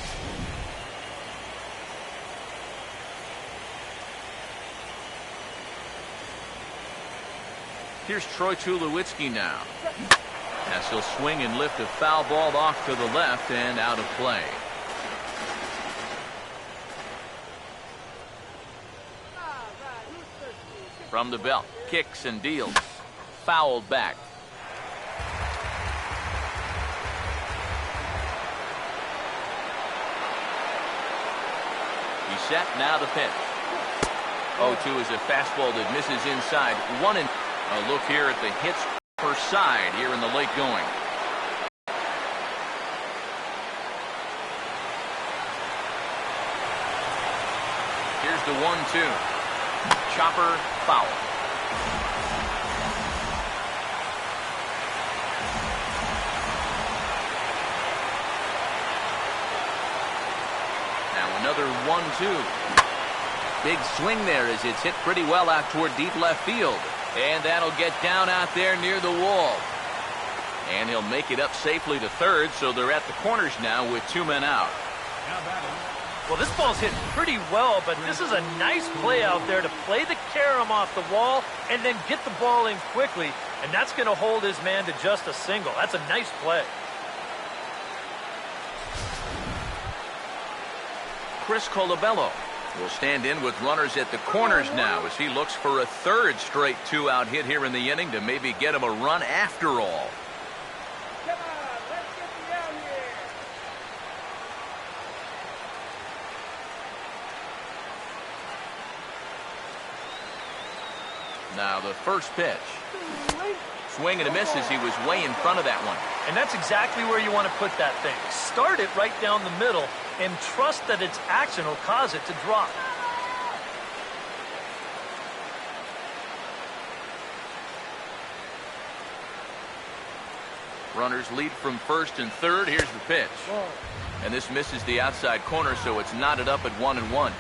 Here's Troy Tulowitzki now. As he'll swing and lift a foul ball off to the left and out of play. From the belt, kicks and deals. Fouled back. He's set, now the pitch. 0-2 is a fastball that misses inside. A look here at the hits per side here in the late going. Here's the 1-2. Chopper, foul. Now another 1-2. Big swing there as it's hit pretty well out toward deep left field. And that'll get down out there near the wall. And he'll make it up safely to third, so they're at the corners now with 2 men out. Well, this ball's hit pretty well, but this is a nice play out there to play the carom off the wall and then get the ball in quickly. And that's going to hold his man to just a single. That's a nice play. Chris Colabello will stand in with runners at the corners now as he looks for a third straight 2-out hit here in the inning to maybe get him a run after all. Come on, let's get the out here. Now the first pitch. Swing and a miss as he was way in front of that one. And that's exactly where you want to put that thing. Start it right down the middle and trust that its action will cause it to drop. Runners lead from first and third. Here's the pitch. And this misses the outside corner, so it's knotted up at 1-1.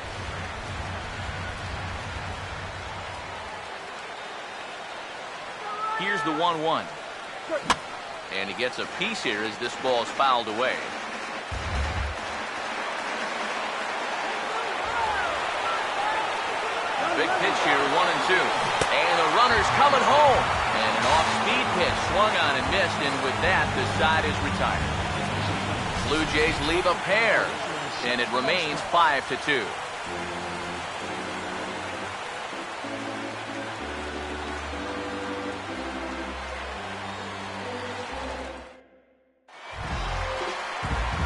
Here's the 1-1. And he gets a piece here as this ball is fouled away. Big pitch here, 1-2. And the runner's coming home. And an off-speed pitch swung on and missed, and with that, the side is retired. Blue Jays leave a pair, and it remains 5-2.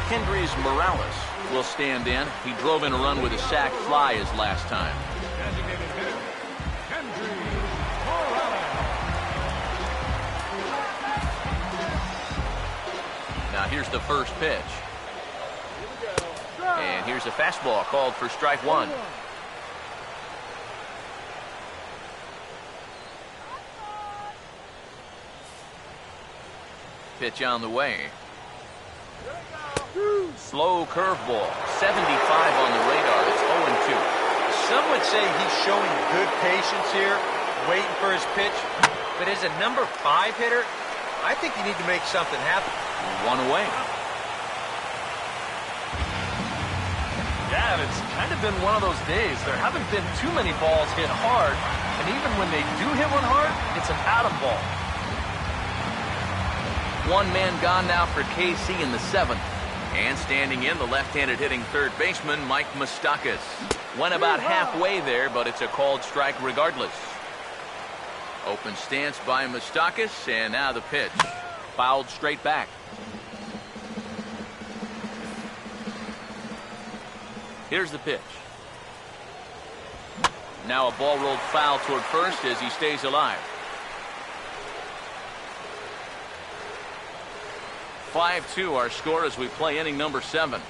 Kendrys Morales will stand in. He drove in a run with a sac fly his last time. Designated hitter, Kendrys Morales. Now here's the first pitch. And here's a fastball called for strike 1. Pitch on the way. Slow curveball. 75 on the radar. It's 0-2. Some would say he's showing good patience here, waiting for his pitch. But as a number 5 hitter, I think you need to make something happen. 1 away. Yeah, it's kind of been one of those days. There haven't been too many balls hit hard, and even when they do hit one hard, it's an atom ball. 1 man gone now for KC in the 7th. And standing in, the left-handed hitting third baseman, Mike Moustakas. Went about halfway there, but it's a called strike regardless. Open stance by Moustakas, and now the pitch. Fouled straight back. Here's the pitch. Now a ball rolled foul toward first as he stays alive. 5-2 our score as we play inning number 7.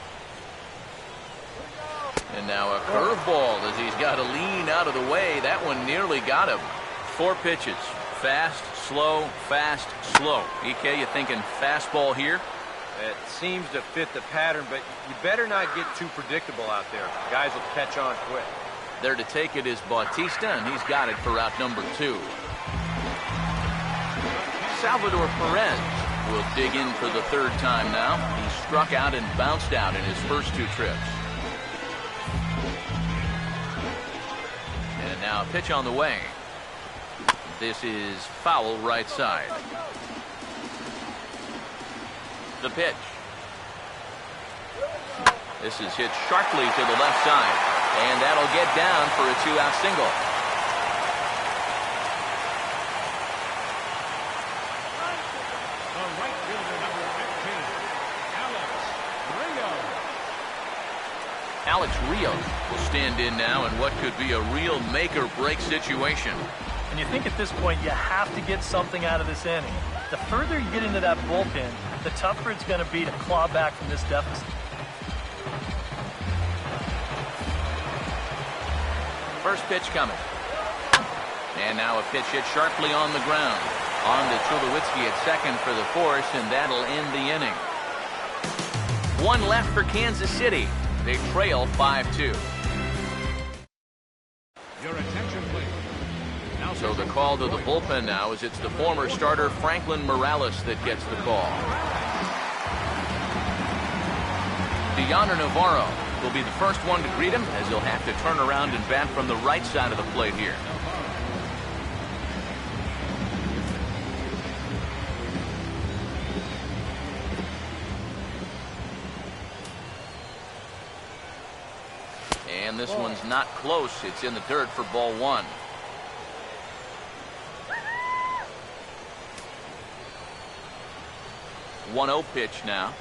And now a curveball as he's got to lean out of the way. That one nearly got him. 4 pitches. Fast, slow, fast, slow. EK, you thinking fastball here? It seems to fit the pattern, but you better not get too predictable out there. Guys will catch on quick. There to take it is Bautista, and he's got it for out number 2. Salvador Perez will dig in for the 3rd time now. He struck out and bounced out in his first 2 trips. And now a pitch on the way. This is foul right side. The pitch. This is hit sharply to the left side, and that'll get down for a 2-out single. The right fielder, number 15, Alex Alex Rios. Rios will stand in now in what could be a real make-or-break situation. And you think at this point you have to get something out of this inning. The further you get into that bullpen, the tougher it's going to be to claw back from this deficit. First pitch coming. And now a pitch hit sharply on the ground. On to Tulowitzki at second for the force, and that'll end the inning. One left for Kansas City. They trail 5-2. Your attention, please. Now So the call to the bullpen now is it's the former starter Franklin Morales that gets the call. Deoner Navarro will be the first one to greet him, as he'll have to turn around and bat from the right side of the plate here. And this one's not close. It's in the dirt for ball one. One 1-0 pitch now.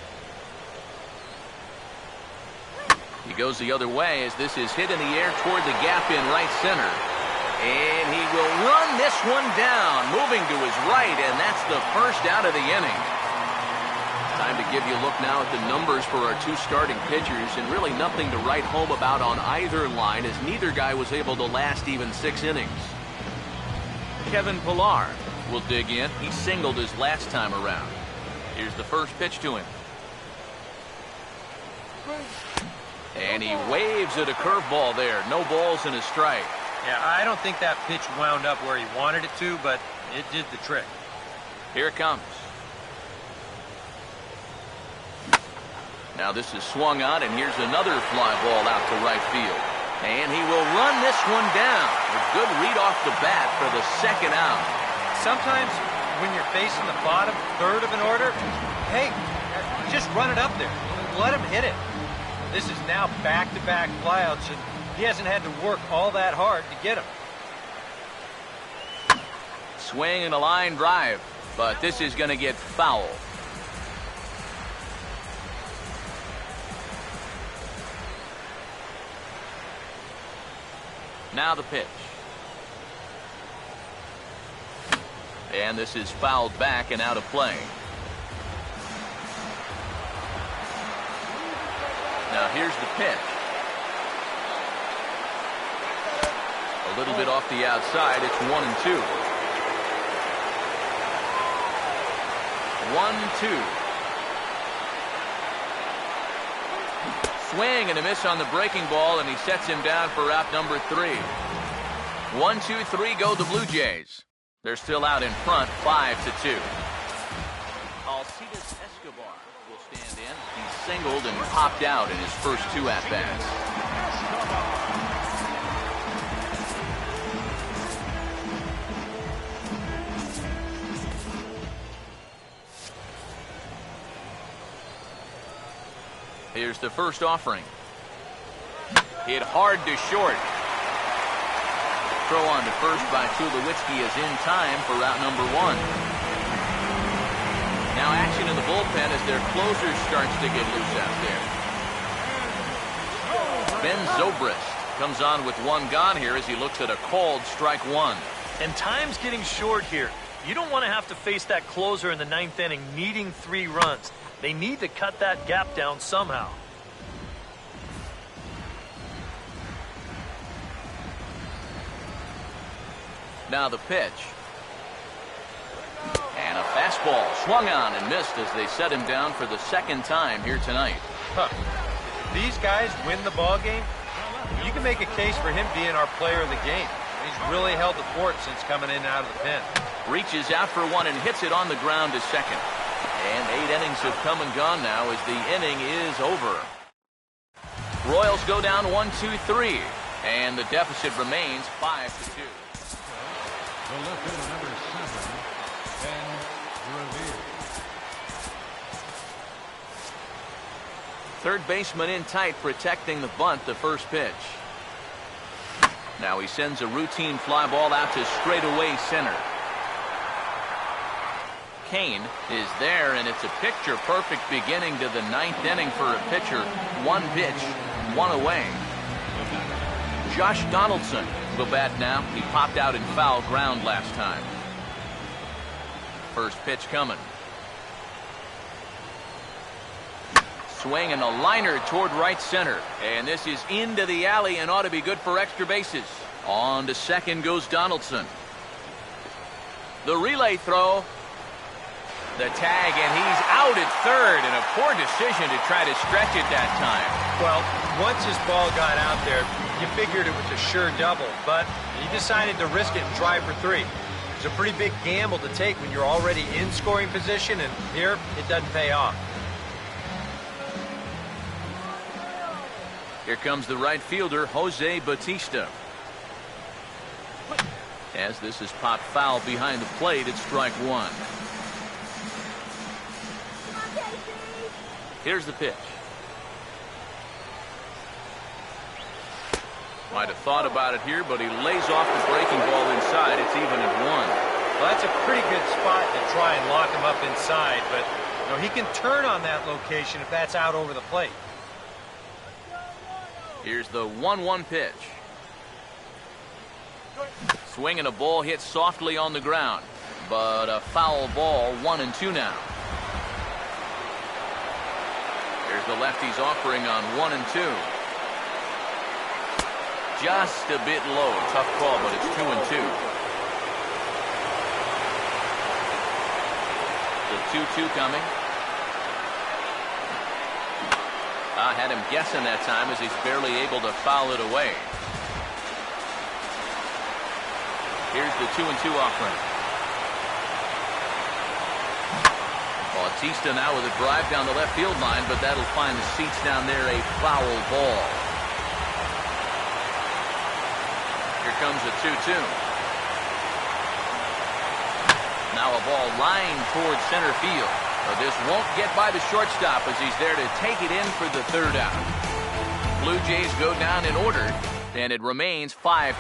He goes the other way as this is hit in the air toward the gap in right center. And he will run this one down, moving to his right, and that's the first out of the inning. Time to give you a look now at the numbers for our two starting pitchers, and really nothing to write home about on either line, as neither guy was able to last even 6 innings. Kevin Pillar will dig in. He singled his last time around. Here's the first pitch to him. And he waves at a curveball there. No balls and a strike. Yeah, I don't think that pitch wound up where he wanted it to, but it did the trick. Here it comes. Now this is swung on, and here's another fly ball out to right field. And he will run this one down. A good read off the bat for the second out. Sometimes when you're facing the bottom third of an order, hey, just run it up there. Let him hit it. This is now back-to-back flyouts, and he hasn't had to work all that hard to get him. Swing and a line drive, but this is going to get foul. Now the pitch. And this is fouled back and out of play. Now here's the pitch. A little bit off the outside. It's 1-2. 1-2. Swing and a miss on the breaking ball, and he sets him down for out number 3. 1-2-3 go the Blue Jays. They're still out in front, 5-2. Alcides Escobar will stand in. He singled and popped out in his first 2 at-bats. Here's the first offering. Hit hard to short. Throw on to first by Tulowitzki is in time for route number 1. Now action in the bullpen as their closer starts to get loose out there. Ben Zobrist comes on with 1 gone here as he looks at a called strike 1. And time's getting short here. You don't want to have to face that closer in the 9th inning needing 3 runs. They need to cut that gap down somehow. Now the pitch. And a fastball swung on and missed as they set him down for the 2nd time here tonight. If these guys win the ball game, you can make a case for him being our player of the game. He's really held the fort since coming in and out of the pen. Reaches out for 1 and hits it on the ground to second. And 8 innings have come and gone now as the inning is over. Royals go down 1-2-3, and the deficit remains 5-2. The left fielder, number 7, Ben Revere. third baseman in tight, protecting the bunt, the first pitch. Now he sends a routine fly ball out to straightaway center. Kane is there, and it's a picture-perfect beginning to the ninth inning for a pitcher. One pitch, one away. Josh Donaldson will bat now. He popped out in foul ground last time. First pitch coming. Swing and a liner toward right center. And this is into the alley and ought to be good for extra bases. On to second goes Donaldson. The relay throw. The tag, and he's out at third, and a poor decision to try to stretch it that time. Well, once his ball got out there, you figured it was a sure double, but he decided to risk it and try for three. It's a pretty big gamble to take when you're already in scoring position, and here it doesn't pay off. Here comes the right fielder, Jose Bautista. As this is popped foul behind the plate, it's strike one. Here's the pitch. Might have thought about it here, but he lays off the breaking ball inside. It's even at one. Well, that's a pretty good spot to try and lock him up inside, but you know, he can turn on that location if that's out over the plate. Here's the 1-1 pitch. Swing and a ball hit softly on the ground, but a foul ball, 1-2 now. Here's the lefty's offering on 1-2. Just a bit low. Tough call, but it's 2-2. The 2-2 coming. I had him guessing that time as he's barely able to foul it away. Here's the 2-2 offering. Bautista now with a drive down the left field line, but that'll find the seats down there, a foul ball. Here comes a 2-2. Now a ball lined towards center field. But this won't get by the shortstop as he's there to take it in for the third out. Blue Jays go down in order, and it remains 5-2.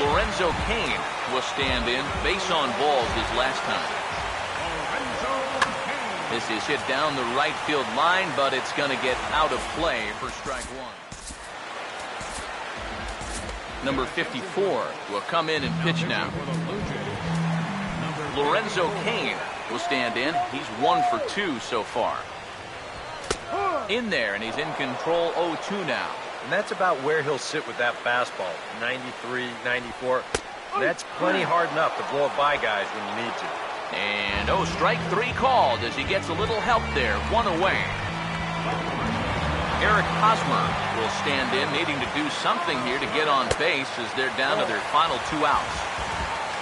Lorenzo Cain will stand in. Base on balls his last time. This is hit down the right field line, but it's going to get out of play for strike one. Number 54 will come in and pitch now. Lorenzo Cain will stand in. He's 1 for 2 so far. In there, and he's in control 0-2 now. And that's about where he'll sit with that fastball. 93, 94. That's plenty hard enough to blow it by guys when you need to. And strike three called as he gets a little help there. One away. Eric Hosmer will stand in, needing to do something here to get on base as they're down to their final 2 outs.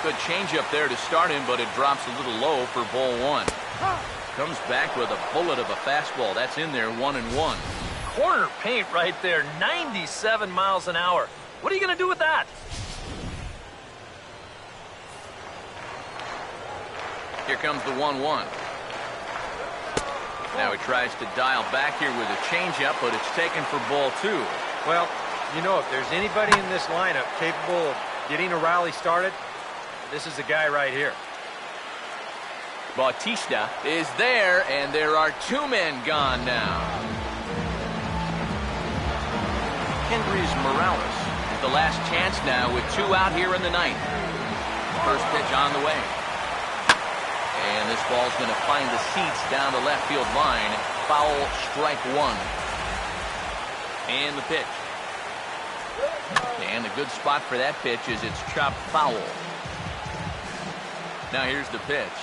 Good changeup there to start him, but it drops a little low for ball one. Comes back with a bullet of a fastball. That's in there, 1-1. Corner paint right there, 97 miles an hour. What are you going to do with that? Here comes the 1-1. Now he tries to dial back here with a changeup, but it's taken for ball 2. Well, you know, if there's anybody in this lineup capable of getting a rally started, this is the guy right here. Bautista is there, and there are 2 men gone now. Kendrys Morales with the last chance now with 2 out here in the ninth. First pitch on the way. And this ball's going to find the seats down the left field line. Foul, strike one. And the pitch. And a good spot for that pitch is it's chopped foul. Now here's the pitch.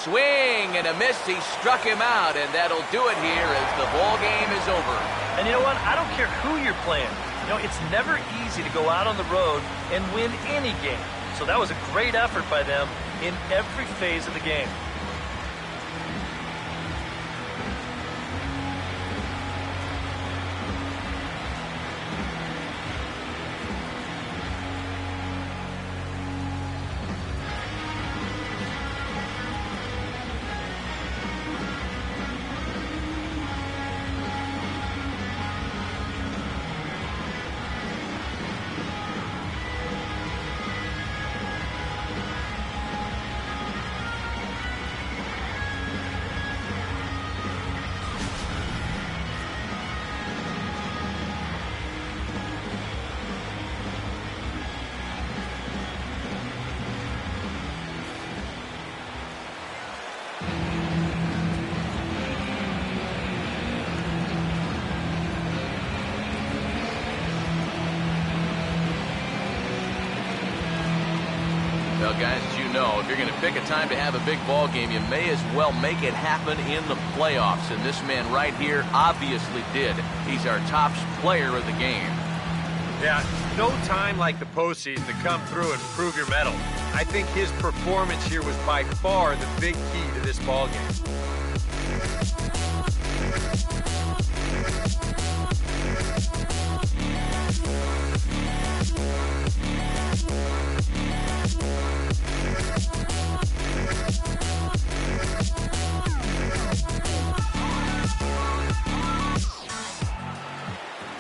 Swing and a miss. He struck him out, and that'll do it here as the ball game is over. And you know what? I don't care who you're playing. You know, it's never easy to go out on the road and win any game. So that was a great effort by them in every phase of the game. Well, guys, as you know, if you're going to pick a time to have a big ball game, you may as well make it happen in the playoffs. And this man right here obviously did. He's our top player of the game. Yeah, no time like the postseason to come through and prove your mettle. I think his performance here was by far the big key to this ball game.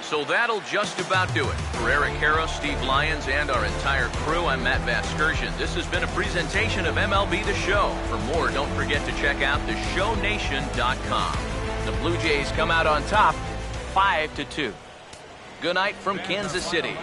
So that'll just about do it. For Eric Harrow, Steve Lyons, and our entire crew, I'm Matt Vasgersian. This has been a presentation of MLB The Show. For more, don't forget to check out theshownation.com. The Blue Jays come out on top, 5-2. Good night from Kansas City.